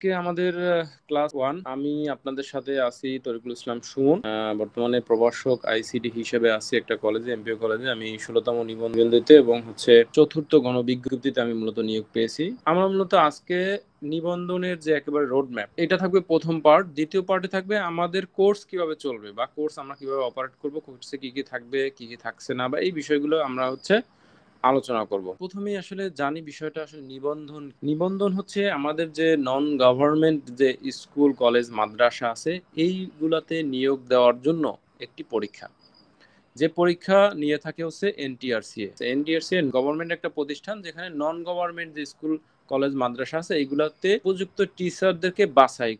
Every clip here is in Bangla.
আজকে আমাদের ক্লাস 1। আমি আপনাদের সাথে আছি তরিকুল ইসলাম সুমন। বর্তমানে প্রভাষক আইসিটি হিসেবে আছি একটা কলেজে, এমপিও কলেজে। আমি 16তম নিবন্ধতে এবং চতুর্থ গণবিজ্ঞপ্তিতে আমি মূলত নিয়োগ পেয়েছি। আমরা মূলত আজকে নিবন্ধনের যে একেবারে রোড ম্যাপ, এটা থাকবে প্রথম পার্ট। দ্বিতীয় পার্টে থাকবে আমাদের কোর্স কিভাবে চলবে বা কোর্স আমরা কিভাবে অপারেট করব, কোর্সে কি কি থাকবে কি কি থাকছে না, বা এই বিষয়গুলো আমরা আলোচনা করব। প্রথমেই আসলে জানি বিষয়টা আসলে নিবন্ধন। নিবন্ধন হচ্ছে আমাদের যে নন গভর্নমেন্ট যে স্কুল কলেজ মাদ্রাসা আছে, এইগুলাতে নিয়োগ দেওয়ার জন্য একটি পরীক্ষা। যে পরীক্ষা নিয়ে থাকে হচ্ছে এনটিআরসিএ। এনটিআরসিএ গভর্নমেন্ট একটা প্রতিষ্ঠান, যেখানে নন গভর্নমেন্ট যে স্কুল কলেজ মাদ্রাসা আছে এইগুলাতে উপযুক্ত টিচারদেরকে বাছাই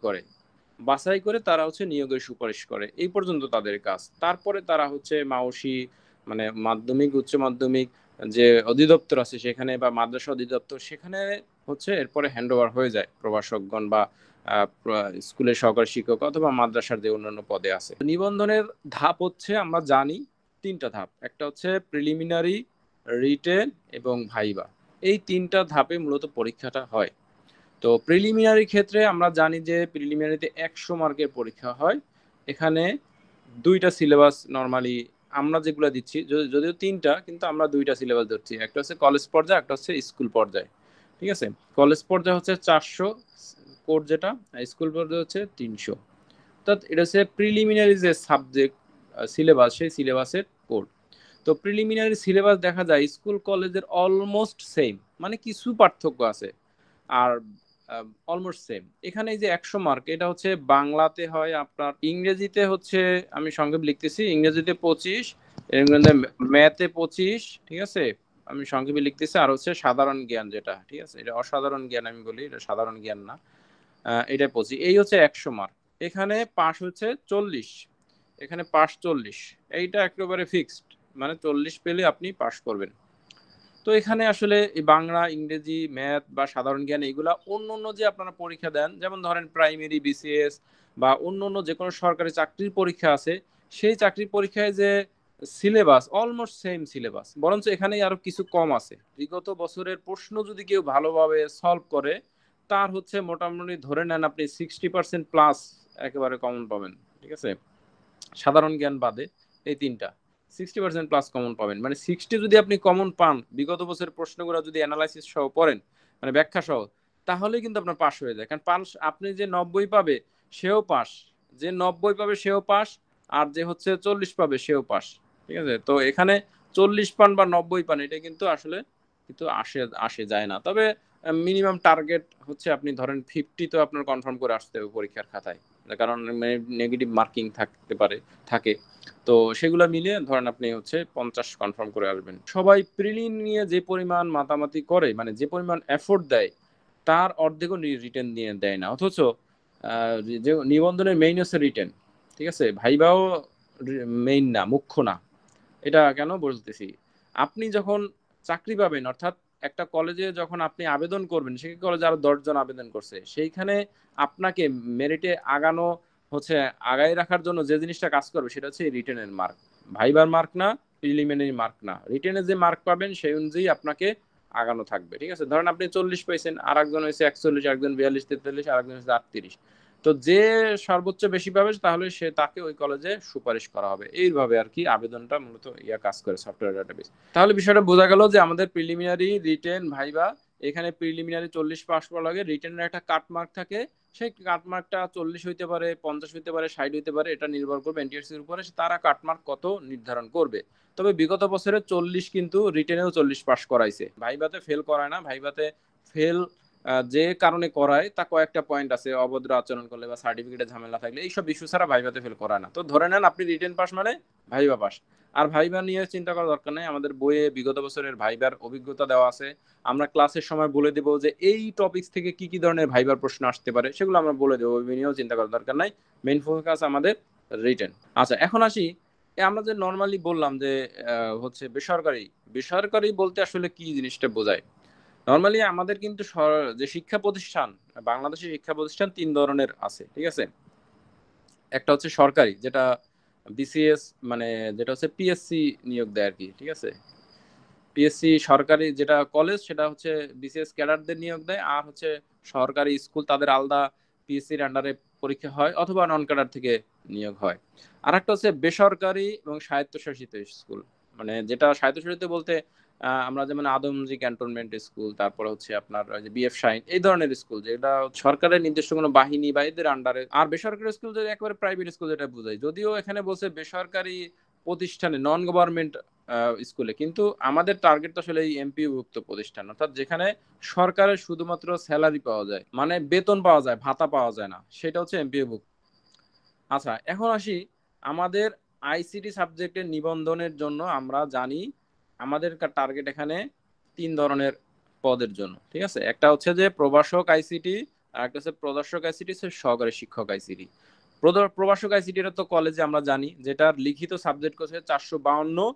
করে তারা নিয়োগের সুপারিশ করে। এই পর্যন্ত তাদের কাজ। তারপরে তারা মাওসি, মানে মাধ্যমিক উচ্চ মাধ্যমিক যে অধিদপ্তর আছে সেখানে, বা মাদ্রাসা অধিদপ্তর সেখানে এরপরে হ্যান্ড ওভার হয়ে যায় প্রভাষকগণ বা স্কুলের সহকারী শিক্ষক অথবা মাদ্রাসার যে অন্যান্য পদে আছে। নিবন্ধনের ধাপ আমরা জানি তিনটা ধাপ। একটা প্রিলিমিনারি, রিটেন এবং ভাইবা। এই তিনটা ধাপে মূলত পরীক্ষাটা হয়। তো প্রিলিমিনারি ক্ষেত্রে আমরা জানি যে প্রিলিমিনারিতে 100 মার্কের পরীক্ষা হয়। এখানে দুইটা সিলেবাস নর্মালি আমরা যেগুলো দিচ্ছি, যদিও তিনটা, কিন্তু আমরা দুইটা সিলেবাস ধরছি। একটা হচ্ছে কলেজ পর্যায়ে, একটা হচ্ছে স্কুল পর্যায়ে। ঠিক আছে, কলেজ পর্যায়ে 400 কোড যেটা, স্কুল পর্যায়ে 300। অর্থাৎ এটা প্রিলিমিনারি যে সাবজেক্ট সিলেবাস, সেই সিলেবাসের কোড। তো প্রিলিমিনারি সিলেবাস দেখা যায় স্কুল কলেজের অলমোস্ট সেম, মানে কিছু পার্থক্য আছে, আর অলমোস্ট সেম। এখানে এই যে 100 মার্ক, এটা বাংলাতে হয় আপনার, ইংরেজিতে আমি সংক্ষেপ লিখতেছি, ইংরেজিতে 25, ম্যাথে 25। ঠিক আছে, আমি সংক্ষেপে লিখতেছি। আর সাধারণ জ্ঞান যেটা, ঠিক আছে, এটা অসাধারণ জ্ঞান আমি বলি, এটা সাধারণ জ্ঞান না। এটা 25, এই 100 মার্ক। এখানে পাস 40, এখানে পাস 40। এইটা একেবারে ফিক্সড, মানে 40 পেলে আপনি পাস করবেন। তো এখানে আসলে এই বাংলা, ইংরেজি, ম্যাথ বা সাধারণ জ্ঞান, এইগুলা অন্য অন্য যে আপনারা পরীক্ষা দেন, যেমন ধরেন প্রাইমারি, বিসিএস বা অন্য অন্য যে কোনো সরকারি চাকরির পরীক্ষা আছে, সেই চাকরির পরীক্ষায় যে সিলেবাস অলমোস্ট সেম সিলেবাস, বরঞ্চ এখানে আরো কিছু কম আছে। বিগত বছরের প্রশ্ন যদি কেউ ভালোভাবে সলভ করে, তার মোটামুটি ধরে নেন আপনি 60% প্লাস একেবারে কমন পাবেন। ঠিক আছে, সাধারণ জ্ঞান বাদে এই তিনটা 60% প্লাস কমন পাবেন। মানে 60 যদি আপনি কমন পান, বিগত বছরের প্রশ্নগুলো যদি অ্যানালাইসিস সহ পড়েন, মানে ব্যাখ্যা সহ, তাহলে কিন্তু আপনার পাস হয়ে যায়। কারণ পাস, আপনি যে 90 পাবে সেও পাস, যে 90 পাবে সেও পাস, আর যে 40 পাবে সেও পাস। ঠিক আছে, তো এখানে 40 পান বা 90 পান, এটা কিন্তু আসলে আসে আসে যায় না। তবে মিনিমাম টার্গেট আপনি ধরেন 50 তো আপনার কনফার্ম করে আসতে হবে পরীক্ষার খাতায়, কারণ নেগেটিভ মার্কিং থাকতে পারে, থাকে। তো সেগুলো মিলিয়ে ধরেন আপনি 50 কনফার্ম করে আসবেন। সবাই প্রিলিম নিয়ে যে পরিমাণ মাতামাতি করে, মানে যে পরিমাণ এফোর্ট দেয়, তার অর্ধেকও রিটেন নিয়ে দেয় না। অথচ যে নিবন্ধনের মেইন হচ্ছে রিটেন। ঠিক আছে, ভাইবাও মেইন না, মুখ্য না। এটা কেন বলতেছি, আপনি যখন চাকরি পাবেন, অর্থাৎ একটা কলেজে যখন আপনি আবেদন করবেন, সেই কলেজে আরো 10 জন আবেদন করছে, সেইখানে আপনাকে মেরিটে আগানো হচ্ছে আগায় রাখার জন্য যে জিনিসটা কাজ করবে, সেটা হচ্ছে রিটেনের মার্ক। ভাইবার মার্ক না, প্রিলিমিনারি মার্ক না, রিটেনে যে মার্ক পাবেন সেই অনুযায়ী আপনাকে আগানো থাকবে। ঠিক আছে, ধরেন আপনি 40 পাইছেন, আর একজন হয়েছে 41, একজন 42, 43, আর একজন হচ্ছে 38। তো যে সর্বোচ্চ বেশি পাবে তাহলে তাকে ওই কলেজে সুপারিশ করা হবে। এইভাবে আর কি আবেদনটা মূলত কাজ করে সফটওয়্যার ডাটাবেস। তাহলে বিষয়টা বোঝা গেল যে আমাদের প্রিলিমিনারি, রিটেন, ভাইবা, এখানে প্রিলিমিনারি 40 পাস করা লাগে, রিটেনের একটা কাট মার্ক থাকে। সেই কাট মার্কটা 40 হইতে পারে, 50 হইতে পারে, 60 হইতে পারে, এটা নির্ভর করবে এনটিআরসির উপরে, তারা কাট মার্ক কত নির্ধারণ করবে। তবে বিগত বছরে 40 কিন্তু রিটেনেও 40 পাস করাইছে, ভাইভাতে ফেল করায় না। ভাইভাতে ফেল যে কারণে করায় তা কয়েকটা পয়েন্ট আছে, অভদ্র আচরণ করলে বা সার্টিফিকেটে ঝামেলা থাকলে, এইসব ইস্যু ছাড়া ভাইভাতে ফেল করায় না। তো ধরে নেন আপনি রিটেন পাস মানে ভাইভা পাস। আর ভাইভা নিয়ে চিন্তা করার দরকার নেই, আমাদের বইয়ে বিগত বছরের ভাইবার অভিজ্ঞতা দেওয়া আছে। আমরা ক্লাসের সময় বলে দেবো যে এই টপিকস থেকে কি কি ধরনের ভাইবার প্রশ্ন আসতে পারে, সেগুলো আমরা বলে দেবো, ওই নিয়েও চিন্তা করার দরকার নাই। মেইন ফোকাস আমাদের রিটেন। আচ্ছা, এখন আসি, আমরা যে নর্মালি বললাম যে বেসরকারি। বেসরকারি বলতে আসলে কি জিনিসটা বোঝায়? নর্মালি আমাদের কিন্তু যে শিক্ষা প্রতিষ্ঠান, বাংলাদেশের শিক্ষা প্রতিষ্ঠান 3 ধরনের আছে। ঠিক আছে, একটা সরকারি, যেটা বিসিএস, মানে যেটা পিএসসি নিয়োগ দেয় আর কি। ঠিক আছে, পিএসসি সরকারি যেটা কলেজ সেটা হচ্ছে বিসিএস ক্যাডারদের নিয়োগ দেয়, আর হচ্ছে সরকারি স্কুল তাদের আলাদা পিএসসির আন্ডারে পরীক্ষা হয় অথবা নন ক্যাডার থেকে নিয়োগ হয়। আর একটা হচ্ছে বেসরকারি এবং স্বায়ত্তশাসিত স্কুল, মানে যেটা স্বায়ত্তশাসিত বলতে আমরা যেমন আদমজি ক্যান্টনমেন্ট স্কুল, তারপর হচ্ছে আপনার যে বিএফ শাইন, এই ধরনের স্কুল যেটা সরকারের নির্দিষ্ট কোনো বাহিনী বা এদের আন্ডারে। আর বেসরকারি স্কুল যে একেবারে প্রাইভেট স্কুল যেটা বোঝায়, যদিও এখানে বলছে বেসরকারি প্রতিষ্ঠানে নন গভর্নমেন্ট স্কুলে, কিন্তু আমাদের টার্গেট তো আসলে এই এমপিওভুক্ত প্রতিষ্ঠান, অর্থাৎ যেখানে সরকারের শুধুমাত্র স্যালারি পাওয়া যায়, মানে বেতন পাওয়া যায়, ভাতা পাওয়া যায় না, সেটা হচ্ছে এমপিওভুক্ত। আচ্ছা, এখন আসি আমাদের আইসিটি সাবজেক্টের নিবন্ধনের জন্য। আমরা জানি আমাদের টার্গেট এখানে 3 ধরনের পদের জন্য, ঠিক আছে। একটা হচ্ছে যে প্রভাষক আইসিটি, আর একটা হচ্ছে প্রদর্শক আইসিটি, সহকারী শিক্ষক আইসিটি। প্রভাষক আইসিটি তো কলেজে আমরা জানি, যেটার লিখিত সাবজেক্ট হচ্ছে 452,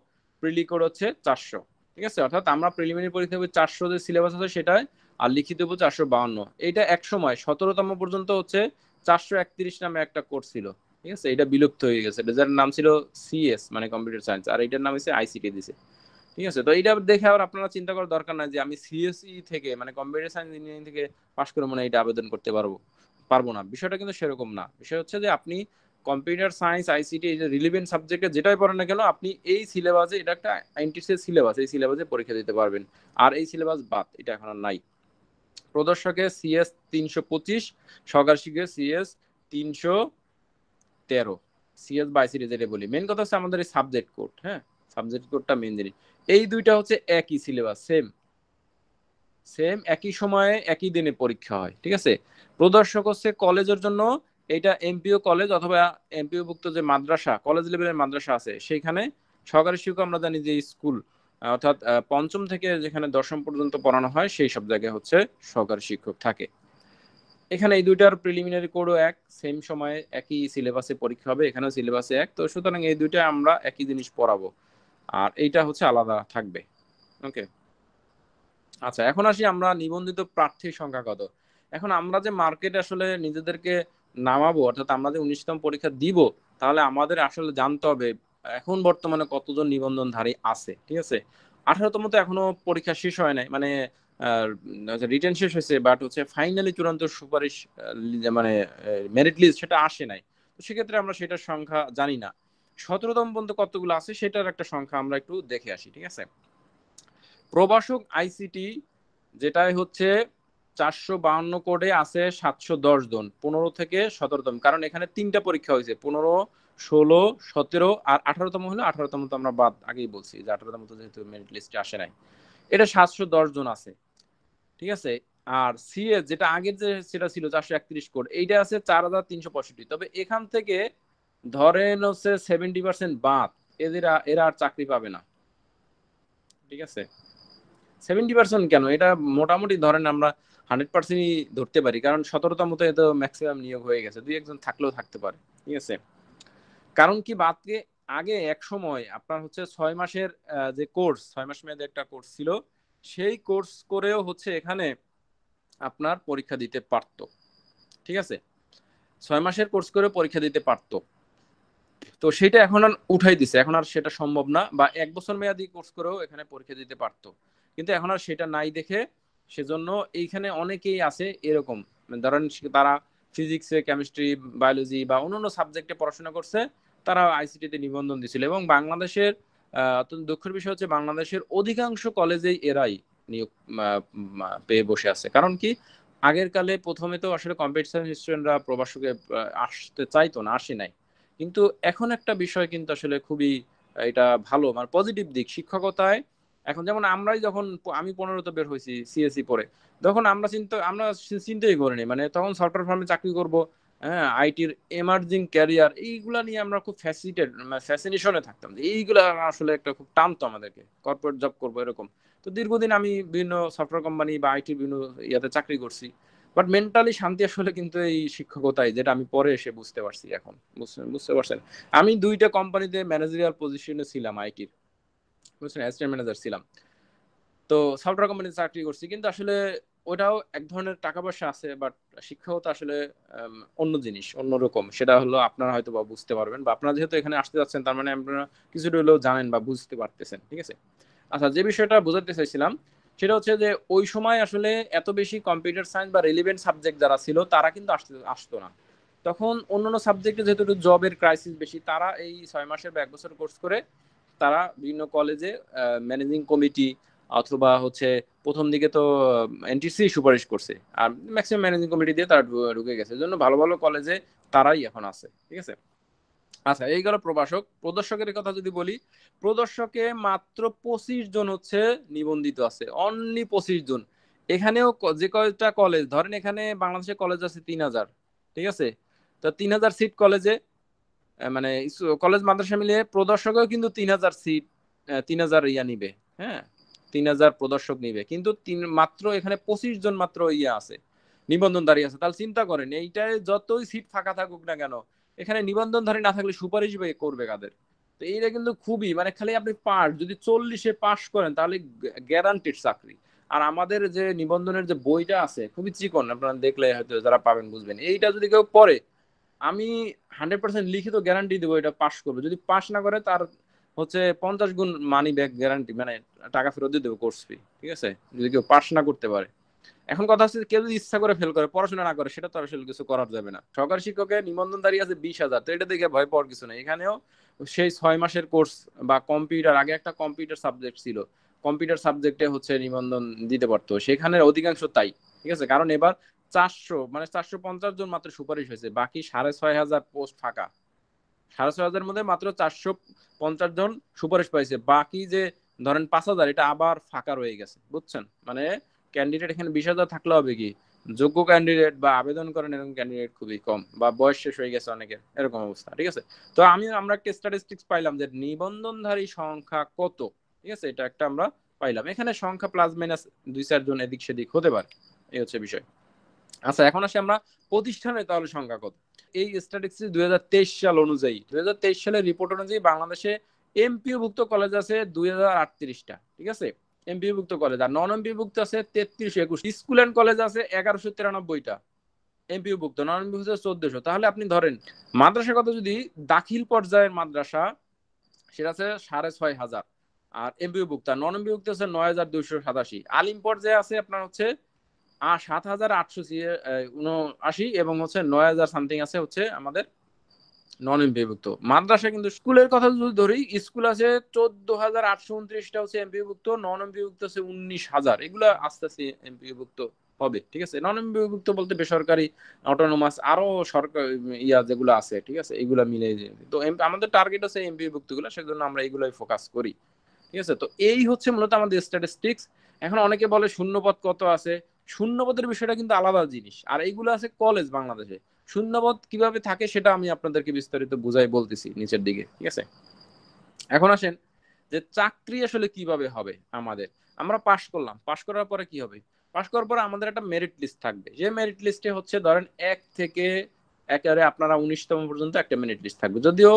প্রিলি কোড হচ্ছে 400, ঠিক আছে। অর্থাৎ আমরা প্রিলিমিনারি পরীক্ষা 400 যে সিলেবাস আছে সেটাই, আর লিখিত 452। এইটা এক সময় 17তম পর্যন্ত হচ্ছে 431 নামে একটা কোর্স ছিল, ঠিক আছে। এটা বিলুপ্ত হয়ে গেছে, যার নাম ছিল সিএস মানে কম্পিউটার সায়েন্স, আর এটার নাম হচ্ছে আইসিটি দিছে, ঠিক আছে। তো এইটা দেখে আবার আপনারা চিন্তা করার দরকার নাই যে আমি সিএসই থেকে মানে কম্পিউটার সায়েন্স ইঞ্জিনিয়ারিং থেকে পাশ করে মনে হয় এটা আবেদন করতে পারবো না। বিষয়টা কিন্তু সেরকম না। বিষয় হচ্ছে যে আপনি কম্পিউটার সায়েন্স আইসিটি এই যে রিলিভেন্ট সাবজেক্টে যেটাই পড়েন না কেন, আপনি এই সিলেবাসে, এটা একটা এনটিসি সিলেবাস, এই সিলেবাসে পরীক্ষা দিতে পারবেন। আর এই সিলেবাস বাদ, এটা এখন আর নাই। প্রদর্শকে সিএস 325, সহকারী শিক্ষক সিএস 313, সিএস বাই সিরিজ যেটা বলি। মেন কথা হচ্ছে আমাদের এই সাবজেক্ট কোড, হ্যাঁ, সাবজেক্ট কোডটা মেন জিনিস। এই দুইটা হচ্ছে একই সিলেবাস, সেম সেম, একই সময়ে একই দিনে পরীক্ষা হয়, ঠিক আছে। প্রদর্শক হচ্ছে কলেজের জন্য, এটা এমপিও কলেজ অথবা এমপিও ভুক্ত যে মাদ্রাসা, কলেজ লেভেলের মাদ্রাসা আছে সেইখানে সহকারী শিক্ষক আমরা জানি যে স্কুল, অর্থাৎ পঞ্চম থেকে যেখানে দশম পর্যন্ত পড়ানো হয় সেই সব জায়গায় হচ্ছে সহকারী শিক্ষক থাকে। এখানে এই দুইটার প্রিলিমিনারি কোডও এক, সেম সময়ে একই সিলেবাসে পরীক্ষা হবে, এখানেও সিলেবাসে এক, তো সুতরাং এই দুইটা আমরা একই জিনিস পড়াবো, আর এইটা হচ্ছে আলাদা থাকবে। ওকে। আচ্ছা, এখন আসি আমরা নিবন্ধিত প্রার্থীর সংখ্যা কত। এখন আমরা যে মার্কেটে আসলে নিজেদেরকে নামাবো, অর্থাৎ আমরা যে 19তম পরীক্ষা দিব, তাহলে আমাদের আসলে জানতে হবে এখন বর্তমানে কতজন নিবন্ধনধারী আছে, ঠিক আছে। 18তম তো এখনো পরীক্ষা শেষ হয় নাই, মানে রিটেন শেষ হয়েছে, বাট হচ্ছে ফাইনালি চূড়ান্ত সুপারিশ মানে মেরিট লিস্ট সেটা আসে নাই। তো সেক্ষেত্রে আমরা সেটার সংখ্যা জানি না। 17তম পর্যন্ত কতগুলো আছে সেটার একটা সংখ্যা আমরা একটু দেখে আসি, ঠিক আছে। প্রভাষক আইসিটি যেটাই হচ্ছে 452 কোডে আছে 710 জন, 15 থেকে 17তম, কারণ এখানে 3টা পরীক্ষা হয়েছে, 15, 16, 17 আর 18তম হলো। 18তম তো আমরা বাদ আগেই বলছি যে 18তম তো যেহেতু মেরিট লিস্টে আসে নাই, এটা 710 জন আছে, ঠিক আছে। আর সিএস যেটা আগের যে সেটা ছিল 431 কোড, এইটা আছে 4365। তবে এখান থেকে ধরেন হচ্ছে 70% বাদ, এরা আর চাকরি পাবে না, ঠিক আছে। 70% কেন, এটা মোটামুটি ধরেন আমরা 100%ই ধরতে পারি, কারণ 17তম মতো এত ম্যাক্সিমাম নিয়োগ হয়ে গেছে, দুই একজন থাকলেও থাকতে পারে, ঠিক আছে। কারণ কি বাদকে আগে এক সময় আপনার হচ্ছে 6 মাসের যে কোর্স, 6 মাস মেয়াদে একটা কোর্স ছিল, সেই কোর্স করেও হচ্ছে এখানে আপনার পরীক্ষা দিতে পারতো, ঠিক আছে। 6 মাসের কোর্স করে পরীক্ষা দিতে পারতো, তো সেটা এখন আর উঠাই দিছে, এখন আর সেটা সম্ভব না। বা 1 বছর মেয়াদী কোর্স করেও এখানে পরীক্ষা দিতে পারতো, কিন্তু এখন আর সেটা নাই দেখে, সেজন্য এইখানে অনেকেই আছে এরকম, ধরেন তারা ফিজিক্সে, কেমিস্ট্রি, বায়োলজি বা অন্যান্য সাবজেক্টে পড়াশোনা করছে, তারা আইসিটিতে নিবন্ধন দিছিল। এবং বাংলাদেশের অত্যন্ত দুঃখের বিষয় হচ্ছে বাংলাদেশের অধিকাংশ কলেজেই এরাই নিয়োগ পেয়ে বসে আছে। কারণ কি, আগের কালে প্রথমে তো আসলে কম্পিটিশন স্টুডেন্টরা প্রবাসকে আসতে চাইতো না, আসে নাই। কিন্তু এখন একটা বিষয় কিন্তু আসলে খুবই এটা ভালো, মানে পজিটিভ দিক শিক্ষকতায়। এখন যেমন আমরাই যখন আমি 15তে বের হয়েছি সিএসসি পরে, তখন আমরা চিন্তাই করিনি, মানে তখন সফটওয়্যার ফার্মে চাকরি করব, হ্যাঁ, আইটির এমার্জিং ক্যারিয়ার, এইগুলা নিয়ে আমরা খুব ফ্যাসিনেশনে থাকতাম, এইগুলা আসলে একটা খুব টানতো আমাদেরকে, কর্পোরেট জব করবো এরকম। তো দীর্ঘদিন আমি বিভিন্ন সফটওয়্যার কোম্পানি বা আইটির বিভিন্ন ইয়াতে চাকরি করছি, বাট মেন্টালি শান্তি আসলে কিন্তু এই শিক্ষকতায়, যেটা আমি পরে এসে বুঝতে পারছি এখন। বুঝতে পারছেন, আমি 2টা কোম্পানিতে ম্যানেজারিয়াল পজিশনে ছিলাম আইটির, বুঝছেন, অ্যাসিস্ট্যান্ট ম্যানেজার ছিলাম। তো সফটওয়্যার কোম্পানিতে চাকরি করছি, কিন্তু আসলে ওটাও এক ধরনের টাকা পয়সা আছে, বাট শিক্ষকতা আসলে অন্য জিনিস, অন্যরকম। সেটা হলো আপনারা হয়তো বা বুঝতে পারবেন, বা আপনারা যেহেতু এখানে আসতে যাচ্ছেন, তার মানে আপনারা কিছুটা হলেও জানেন বা বুঝতে পারতেছেন, ঠিক আছে। আচ্ছা, যে বিষয়টা বোঝাতে চাইছিলাম সেটা হচ্ছে যে ওই সময় আসলে এত বেশি কম্পিউটার সায়েন্স বা রিলিভেন্ট সাবজেক্ট যারা ছিল তারা কিন্তু আসতো না। তখন অন্যান্য সাবজেক্টে যেহেতু জবের ক্রাইসিস বেশি, তারা এই 6 মাসের বা 1 বছর কোর্স করে তারা বিভিন্ন কলেজে ম্যানেজিং কমিটি অথবা হচ্ছে প্রথম দিকে তো এনটিসি সুপারিশ করছে, আর ম্যাক্সিমাম ম্যানেজিং কমিটি দিয়ে তারা ঢুকে গেছে, জন্য ভালো ভালো কলেজে তারাই এখন আছে। ঠিক আছে। আচ্ছা, এই গেল প্রভাষক। প্রদর্শকের কথা যদি বলি, প্রদর্শকে মাত্র 25 জন হচ্ছে নিবন্ধিত আছে, অনলি 25 জন। এখানেও যে কয়টা কলেজ ধরেন, এখানে বাংলাদেশে কলেজ আছে 3,000, ঠিক আছে। তো 3,000 সিট কলেজে, মানে কলেজ মাদ্রাসা মিলিয়ে প্রদর্শকেও কিন্তু 3,000 সিট, 3,000 ইয়া নিবে। হ্যাঁ, 3,000 প্রদর্শক নিবে, কিন্তু মাত্র এখানে 25 জন মাত্র ইয়া আছে, নিবন্ধনধারী আছে। তাহলে চিন্তা করেন, এইটায় যতই সিট ফাঁকা থাকুক না কেন, এখানে নিবন্ধনধারী না থাকলে সুপারিশ করবে কাদের? তো এইটা কিন্তু খুবই, মানে খালি আপনি পাস যদি 40-এ পাস করেন তাহলে গ্যারান্টিড চাকরি। আর আমাদের যে নিবন্ধনের যে বইটা আছে খুবই চিকন, আপনারা দেখলে হয়তো যারা পাবেন বুঝবেন। এইটা যদি কেউ পড়ে, আমি 100% লিখিত গ্যারান্টি দেবো এটা পাস করবে। যদি পাস না করে, তার হচ্ছে 50 গুণ মানি ব্যাক গ্যারান্টি, মানে টাকা ফেরত দিয়ে দেবো কোর্স ফি। ঠিক আছে, যদি কেউ পাস না করতে পারে। এখন কথা হচ্ছে, কেউ যদি ইচ্ছা করে ফেল করে, পড়াশোনা না করে, সেটা তো আসলে কিছু করার যাবে না। সরকারি শিক্ষকের নিবন্ধনধারী আছে 20,000, তো এটা দেখে ভয় পাওয়ার কিছু নেই। এখানেও সেই 6 মাসের কোর্স বা কম্পিউটার, আগে একটা কম্পিউটার সাবজেক্ট ছিল, কম্পিউটার সাবজেক্টে হচ্ছে নিবন্ধন দিতে পারতো, সেখানে অধিকাংশ তাই। ঠিক আছে, কারণ এবার 400, মানে 450 জন মাত্র সুপারিশ হয়েছে, বাকি 6,500 পোস্ট ফাঁকা। 6,500 মধ্যে মাত্র 450 জন সুপারিশ পাইছে, বাকি যে ধরেন 5,000, এটা আবার ফাঁকা রয়ে গেছে, বুঝছেন? মানে ক্যান্ডিডেট এখানে 20,000 থাকলে হবে কি, যোগ্য ক্যান্ডিডেট বা আবেদন করেন এরকম ক্যান্ডিডেট খুবই কম, বা বয়স শেষ হয়ে গেছে অনেকের, এরকম অবস্থা। ঠিক আছে, তো আমরা একটা স্ট্যাটিস্টিক্স পাইলাম যে নিবন্ধনধারী সংখ্যা কত। ঠিক আছে, এটা একটা আমরা পাইলাম। এখানে সংখ্যা প্লাস মাইনাস 2-4 জন এদিক সেদিক হতে পারে, এই হচ্ছে বিষয়। আচ্ছা, এখন আসি আমরা প্রতিষ্ঠানে তাহলে সংখ্যা কত। এই স্ট্যাটিস্টিক্স 2023 সাল অনুযায়ী, 2023 সালের রিপোর্ট অনুযায়ী বাংলাদেশে এমপিওভুক্ত কলেজ আছে 2,038টা। ঠিক আছে, এমপিওভুক্ত কলেজ। আর নন এমপিওভুক্ত আছে 3321। স্কুল অ্যান্ড কলেজ আছে 1,193টা এমপিওভুক্ত, নন এমপিওভুক্ত 1,400। তাহলে আপনি ধরেন মাদ্রাসা কত, যদি দাখিল পর্যায়ের মাদ্রাসা সেটা আছে 6,500, আর এমপিওভুক্ত, নন এমপিওভুক্ত আছে 9,287। আলিম পর্যায়ে আছে আপনার হচ্ছে 7,889, এবং হচ্ছে 9,000 সামথিং আছে হচ্ছে আমাদের নন এমপিভুক্ত। মাদ্রাসা কিন্তু, স্কুলের কথা যদি ধরি, স্কুল আছে 14,829টা হচ্ছে এমপিভুক্ত, নন এমপিভুক্ত আছে 19,000। এগুলো আস্তে আস্তে এমপিভুক্ত হবে। ঠিক আছে, নন এমপিভুক্ত বলতে বেসরকারি, অটোনোমাস, আরো সরকার ইয়া যেগুলো আছে, ঠিক আছে, এগুলা মিলে তো আমাদের টার্গেট আছে এমপিভুক্ত গুলো, সেজন্য আমরা এগুলাই ফোকাস করি। ঠিক আছে, তো এই হচ্ছে মূলত আমাদের স্ট্যাটিস্টিক্স। এখন অনেকে বলে শূন্যপদ কত আছে, শূন্যপদের বিষয়টা কিন্তু আলাদা জিনিস, আর এইগুলো আছে কলেজ বাংলাদেশে। শূন্যপদ কিভাবে থাকে সেটা আমি আপনাদেরকে বিস্তারিত বুঝাই বলতেছি নিচের দিকে। ঠিক আছে, এখন আসেন যে চাকরি আসলে কিভাবে হবে আমাদের। আমরা পাশ করলাম, পাশ করার পরে কি হবে? পাশ করার পরে আমাদের একটা মেরিট লিস্ট থাকবে, যে মেরিট লিস্টে হচ্ছে ধরেন 1 থেকে একেবারে আপনারা 19তম পর্যন্ত একটা মেরিট লিস্ট থাকবে। যদিও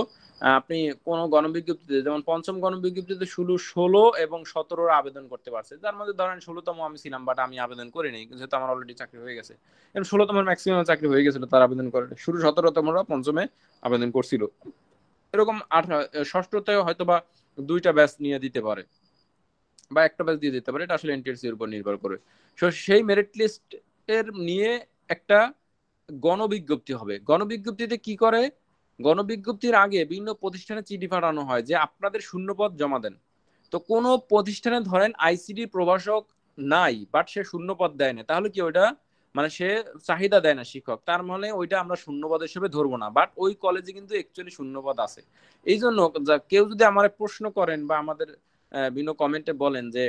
আপনি কোন গণবিজ্ঞপ্তিতে, যেমন পঞ্চম গণবিজ্ঞপ্তিতে শুধু 16 এবং 17 আবেদন করতে পারছে, যার মধ্যে ধরেন 16তম আমি ছিলাম, বাট আমি আবেদন করিনি, যেহেতু আমার অলরেডি চাকরি হয়ে গেছে। এবং 16তম ম্যাক্সিমাম চাকরি হয়ে গেছিল, তার আবেদন করে। শুধু 17তমরা পঞ্চমে আবেদন করছিল। এরকম ষষ্ঠতেও হয়তো বা 2টা ব্যাচ নিয়ে দিতে পারে, বা একটা ব্যাচ দিয়ে দিতে পারে, এটা আসলে এনটিএসসি এর উপর নির্ভর করে। সেই মেরিট লিস্ট এর নিয়ে একটা গণবিজ্ঞপ্তি হবে। গণবিজ্ঞপ্তিতে কি করে, গণবিজ্ঞপ্তির আগে বিভিন্ন প্রতিষ্ঠানে চিঠি পাঠানো হয় যে আপনাদের শূন্যপদ জমা দেন। তো কোনো প্রতিষ্ঠানে ধরেন আইসিডি প্রভাষক নাই, বাট সে শূন্যপদ দেয় না, তাহলে কি ওইটা, মানে সে চাহিদা দেয় না শিক্ষক, তার মানে ওইটা আমরা শূন্যপদ হিসেবে ধরবো না। বাট ওই কলেজে কিন্তু অ্যাকচুয়ালি শূন্যপদ আছে। এই জন্য কেউ যদি আমার প্রশ্ন করেন বা আমাদের বিভিন্ন কমেন্টে বলেন যে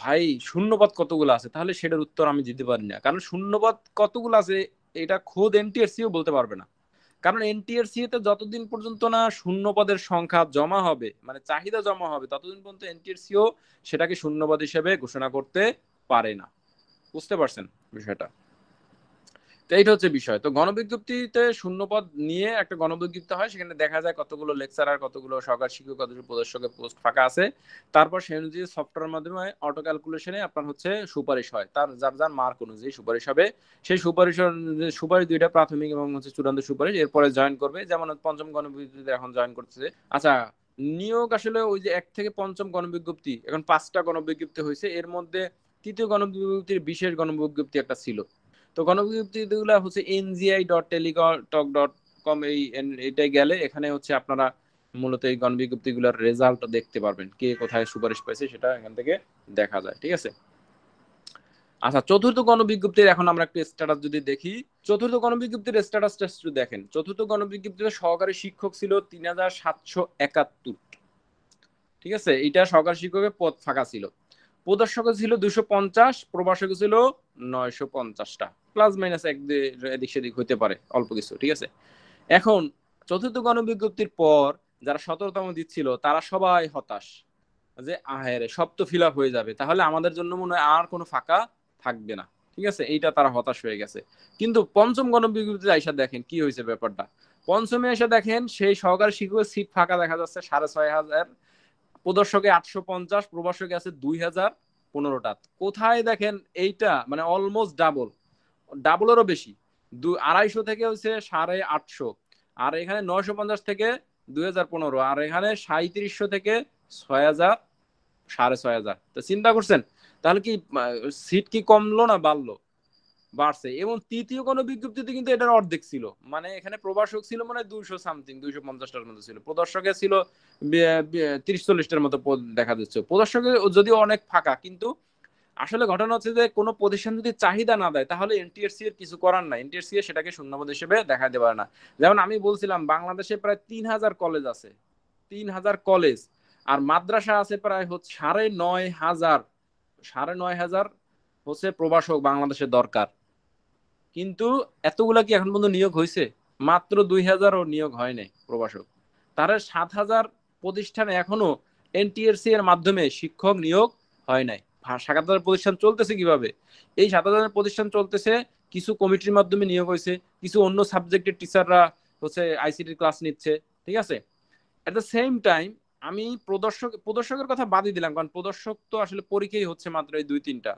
ভাই শূন্যপদ কতগুলো আছে, তাহলে সেটার উত্তর আমি দিতে পারি না, কারণ শূন্যপদ কতগুলো আছে এটা খোদ এনটিআরসিও বলতে পারবে না। কারণ এনটিআরসি তে যতদিন পর্যন্ত না শূন্যপদের সংখ্যা জমা হবে, মানে চাহিদা জমা হবে, ততদিন পর্যন্ত এনটিআরসিও সেটাকে শূন্যপদ হিসেবে ঘোষণা করতে পারে না। বুঝতে পারছেন বিষয়টা? তো এইটা হচ্ছে বিষয়। তো গণবিজ্ঞপ্তিতে শূন্যপদ নিয়ে একটা গণবিজ্ঞপ্তি হয়, সেখানে দেখা যায় কতগুলো লেকচারার, কতগুলো সহকারী শিক্ষক, কতগুলো প্রদর্শকের পোস্ট ফাঁকা আছে। তারপর সেই অনুযায়ী সফটওয়্যার মাধ্যমে অটো ক্যালকুলেশনে আপনার হচ্ছে সুপারিশ হয়, তার যার যার মার্ক অনুযায়ী সুপারিশ হবে। সেই সুপারিশ, সুপারিশ 2টা, প্রাথমিক এবং হচ্ছে চূড়ান্ত সুপারিশ। এরপরে জয়েন করবে, যেমন পঞ্চম গণবিজ্ঞপ্তিতে এখন জয়েন করতেছে। আচ্ছা, নিয়োগ আসলে ওই যে 1 থেকে 5ম গণবিজ্ঞপ্তি, এখন 5টা গণবিজ্ঞপ্তি হয়েছে, এর মধ্যে তৃতীয় গণবিজ্ঞপ্তির বিশেষ গণবিজ্ঞপ্তি একটা ছিল। তো গণবিজ্ঞপ্তিগুলো হচ্ছে ngi.teletalk.com, এইটাই গেলে এখানে হচ্ছে আপনারা মূলত এই গণবিজ্ঞপ্তিগুলোর রেজাল্ট দেখতে পারবেন, কে কোথায় সুপারিশ পাইছে সেটা এখান থেকে দেখা যায়। ঠিক আছে। আচ্ছা, চতুর্থ গণবিজ্ঞপ্তির এখন আমরা একটু স্ট্যাটাস যদি দেখি, চতুর্থ গণবিজ্ঞপ্তির স্ট্যাটাসটা একটু দেখেন। চতুর্থ গণবিজ্ঞপ্তিতে সহকারী শিক্ষক ছিল 3771। ঠিক আছে, এটা সহকারী শিক্ষকের পদ ফাঁকা ছিল। প্রদর্শক ছিল 250, প্রভাষক ছিল 950টা, প্লাস মাইনাস এদিক সেদিক হইতে পারে অল্প কিছু। ঠিক আছে। এখন চতুর্থ গণবিজ্ঞপ্তির পর যারা 17তম দিচ্ছিল তারা সবাই হতাশ, যে আহারে সব তো ফিল আপ হয়ে যাবে, তাহলে আমাদের জন্য মনে হয় আর কোনো ফাঁকা থাকবে না। ঠিক আছে, এইটা তারা হতাশ হয়ে গেছে। কিন্তু পঞ্চম গণবিজ্ঞপ্তিতে আইসা দেখেন কি হয়েছে ব্যাপারটা। পঞ্চমে এসে দেখেন সেই সহকারী শিক্ষকের সিট ফাঁকা দেখা যাচ্ছে 6500, প্রদর্শকে 850, প্রভাষকে আছে 2015টা। কোথায় দেখেন এইটা মানে অলমোস্ট ডাবল, ডাবলেরও বেশি, 250 থেকে হচ্ছে 850, আর এখানে 950 থেকে 2015, আর এখানে 3700 থেকে 6000, 6500। তো চিন্তা করছেন তাহলে কি সিট কি কমলো না বাড়লো? বাড়ছে। এবং তৃতীয় কোনো বিজ্ঞপ্তিতে কিন্তু এটার অর্ধেক ছিল, মানে এখানে প্রভাষক ছিল মানে 200 সামথিং, 250টার মতো ছিল, প্রদর্শকে ছিল 30-40টার মতো পদ দেখা যাচ্ছে। প্রদর্শকে যদিও অনেক ফাঁকা, কিন্তু আসলে ঘটনা হচ্ছে যে কোনো প্রতিষ্ঠান যদি চাহিদা না দেয় তাহলে এনটিআরসি এর কিছু করার নাই, এনটিআরসি সেটাকে শূন্যপদ হিসেবে দেখা দিতে পারে না। যেমন আমি বলছিলাম বাংলাদেশে প্রায় 3000 কলেজ আছে, 3000 কলেজ, আর মাদ্রাসা আছে প্রায় হচ্ছে 9500, 9500 হচ্ছে প্রভাষক বাংলাদেশের দরকার। কিন্তু এতগুলা কি এখন পর্যন্ত নিয়োগ হয়েছে? মাত্র 2000ও নিয়োগ হয় নাই প্রভাষক। তার 7000 প্রতিষ্ঠানে এখনো এনটিআরসি এর মাধ্যমে শিক্ষক নিয়োগ হয় নাই। 7000 প্রতিষ্ঠান চলতেছে কিভাবে? এই 7000 প্রতিষ্ঠান চলতেছে, কিছু কমিটির মাধ্যমে নিয়োগ হয়েছে, কিছু অন্য সাবজেক্টের টিচাররা হচ্ছে আইসিটির ক্লাস নিচ্ছে। ঠিক আছে। এট দ্য সেম টাইম আমি প্রদর্শকের কথা বাদই দিলাম, কারণ প্রদর্শক তো আসলে পরীক্ষাই হচ্ছে মাত্র এই দুই তিনটা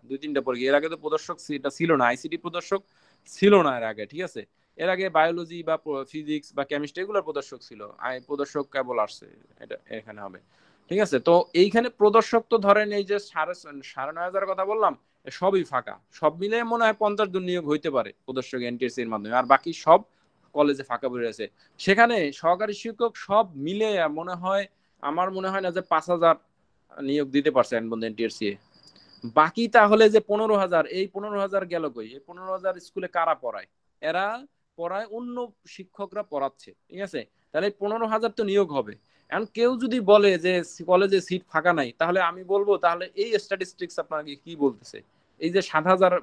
পরীক্ষা। এর আগে তো প্রদর্শক এটা ছিল না, আইসিটি প্রদর্শক ছিল না এর আগে। ঠিক আছে। এর আগে বায়োলজি বা ফিজিক্স বা কেমিস্ট্রি এগুলোর প্রদর্শক ছিল, প্রদর্শক কেবল আসছে এটা এখানে হবে। ঠিক আছে। তো এইখানে প্রদর্শক তো ধরেন এই যে 9,500 কথা বললাম, সবই ফাঁকা, সব মিলে মনে হয় 50 জন নিয়োগ হইতে পারে প্রদর্শক এনটিএসসি এর মাধ্যমে, আর বাকি সব কলেজে ফাঁকা পড়ে আছে। সেখানে সহকারী শিক্ষক সব মিলে মনে হয়, আমার মনে হয় না যে 5000 নিয়োগ দিতে পারছে এনটিআরসি। বাকি তাহলে যে 15,000, এই 15,000 গেল কই? এই 15,000 স্কুলে কারা পড়ায়? এরা পড়ায়, অন্য শিক্ষকরা পড়াচ্ছে। ঠিক আছে। তাহলে 15,000 তো নিয়োগ হবে। এখন কেউ যদি বলে যে কলেজে সিট ফাঁকা নাই, তাহলে আমি বলবো তাহলে এই স্ট্যাটিস্টিক্স আপনাকে কি বলতেছে? এই যে 7,000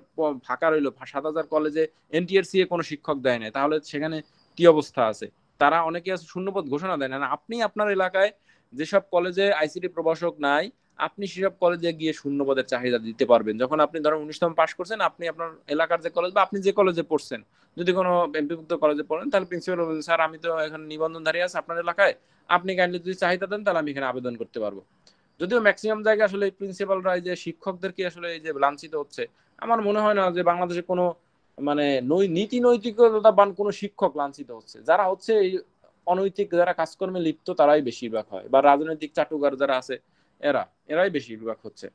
ফাঁকা রইলো, 7,000 কলেজে এনটিআরসি এ কোনো শিক্ষক দেয় নাই, তাহলে সেখানে কি অবস্থা আছে? তারা অনেকে আছে শূন্যপদ ঘোষণা দেয় না। আপনি আপনার এলাকায় যেসব কলেজে আইসিটি প্রভাষক নাই, আপনি সেসব কলেজে গিয়ে শূন্যপদের চাহিদা দিতে পারবেন। যখন আপনি ধরো 19তম পাস করছেন, আপনি আপনার এলাকার যে কলেজ বা আপনি যে কলেজে পড়ছেন, যদি কোনো এমপিভুক্ত কলেজে পড়েন, তাহলে প্রিন্সিপাল বলবেন স্যার আমি তো এখানে নিবন্ধনধারী আছে আপনার এলাকায়, আপনি কাইন্ডলি যদি চাহিদা দেন তাহলে আমি এখানে আবেদন করতে পারবো। যদিও ম্যাক্সিমাম জায়গায় আসলে প্রিন্সিপালরা এই যে শিক্ষকদেরকে আসলে এই যে লাঞ্ছিত হচ্ছে, আমার মনে হয় না যে বাংলাদেশে কোনো মানে নীতি নৈতিকতাবান কোনো শিক্ষক লাঞ্ছিত হচ্ছে। যারা হচ্ছে এই অনৈতিক যারা কাজকর্মে লিপ্ত তারাই বেশিরভাগ হয়, বা রাজনৈতিক চাটুকার যারা আছে এরাই বেশিরভাগ হচ্ছে।